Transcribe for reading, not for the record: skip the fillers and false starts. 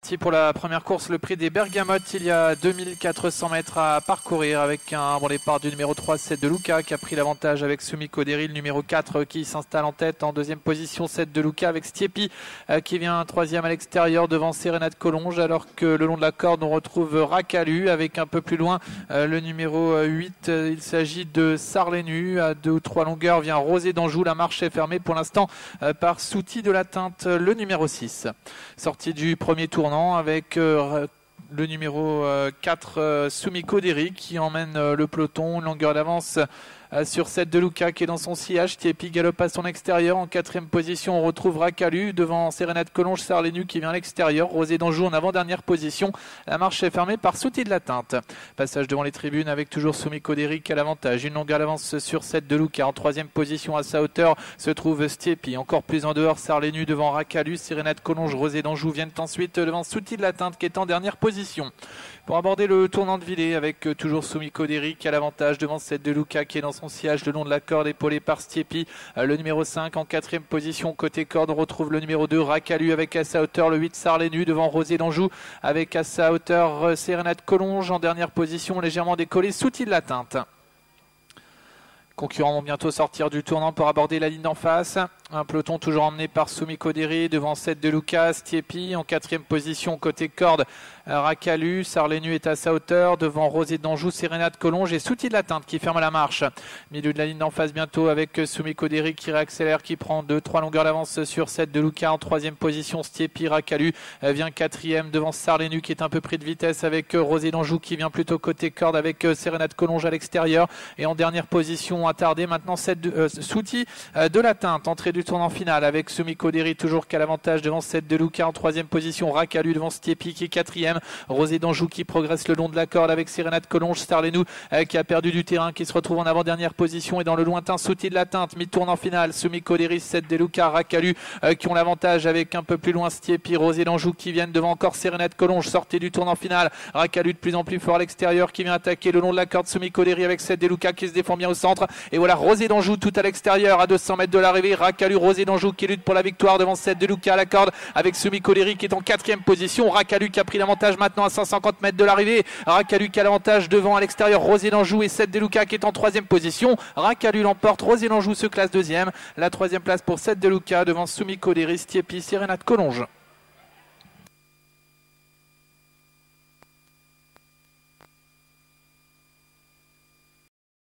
parti pour la première course, le prix des Bergamotes. Il y a 2400 mètres à parcourir avec un bon départ du numéro 3, 7 de Luca qui a pris l'avantage avec Sumiko Derry, le numéro 4 qui s'installe en tête. En deuxième position, 7 de Luca avec Stiepi qui vient troisième à l'extérieur devant Serenade Collonges, alors que le long de la corde on retrouve Rakalu avec un peu plus loin le numéro 8. Il s'agit de Sarlenu. À 2 ou 3 longueurs vient Rosé d'Anjou. La marche est fermée pour l'instant par Souti de la Teinte, le numéro 6. Sortie du premier tournant avec le numéro 4 Sumiko Derry qui emmène le peloton, une longueur d'avance sur 7 de Luca qui est dans son sillage. Thiepi galope à son extérieur. En quatrième position on retrouve Rakalu devant Serenade Collonges, Sarlenu qui vient à l'extérieur, Rosé d'Anjou en avant-dernière position. La marche est fermée par Souti de la Teinte. Passage devant les tribunes avec toujours Sumiko Derry qui a l'avantage, une longueur d'avance sur 7 de Luca. En troisième position à sa hauteur se trouve Stiepi, encore plus en dehors Sarlenu devant Rakalu, Serenade Collonges, Rosé d'Anjou viennent ensuite devant Souti de la Teinte qui est en dernière position. Pour aborder le tournant de Villers avec toujours Sumiko Derry qui a l'avantage devant 7 de Luca qui est dans son sillage le long de la corde, épaulé par Stiepi, le numéro 5. En quatrième position côté corde on retrouve le numéro 2 Rakalu avec à sa hauteur le 8 Sarlenu devant Rosé d'Anjou avec à sa hauteur Serenade Collonges. En dernière position légèrement décollé Souti de la Teinte. Concurrents vont bientôt sortir du tournant pour aborder la ligne d'en face. Un peloton toujours emmené par Sumiko Derry devant 7 de Luca, Stiepi. En quatrième position côté corde, Rakalu, Sarlenu est à sa hauteur devant Rosé d'Anjou, Serenade Collonges et Souti de la Teinte qui ferme la marche. Milieu de la ligne d'en face bientôt avec Sumiko Derry qui réaccélère, qui prend 2-3 longueurs d'avance sur 7 de Luca. En troisième position Stiepi, Rakalu vient quatrième devant Sarlenu qui est un peu pris de vitesse avec Rosé d'Anjou qui vient plutôt côté corde avec Serenade Collonges à l'extérieur. Et en dernière position attardé maintenant Souti de la Teinte. Entrée du tournant final avec Sumiko Derry toujours qu'à l'avantage devant 7 de Luca. En troisième position Rakalu devant Stiepi qui est quatrième. Rosé d'Anjou qui progresse le long de la corde avec Serenade Collonges, Sarlenu qui a perdu du terrain qui se retrouve en avant-dernière position. Et dans le lointain Souti de la Teinte, mi-tournant final, Sumiko Derry, 7 de Luca, Rakalu qui ont l'avantage avec un peu plus loin Stiepi, Rosé d'Anjou qui viennent devant encore Serenade Collonges. Sortie du tournant final, Rakalu de plus en plus fort à l'extérieur qui vient attaquer le long de la corde Sumiko Derry avec 7 de Luca qui se défend bien au centre. Et voilà Rosé d'Anjou tout à l'extérieur à 200 mètres de l'arrivée. Rakalu, Rosé d'Anjou qui lutte pour la victoire devant 7 de Luca à la corde avec Sumiko Derry qui est en quatrième position. Rakalu qui a pris l'avantage maintenant à 150 mètres de l'arrivée. Rakalu qui a l'avantage devant à l'extérieur Rosé d'Anjou et 7 de Luca qui est en troisième position. Rakalu l'emporte, Rosé d'Anjou se classe deuxième. La troisième place pour 7 de Luca devant Sumiko Derry, Stiepi, Serenade Collonges.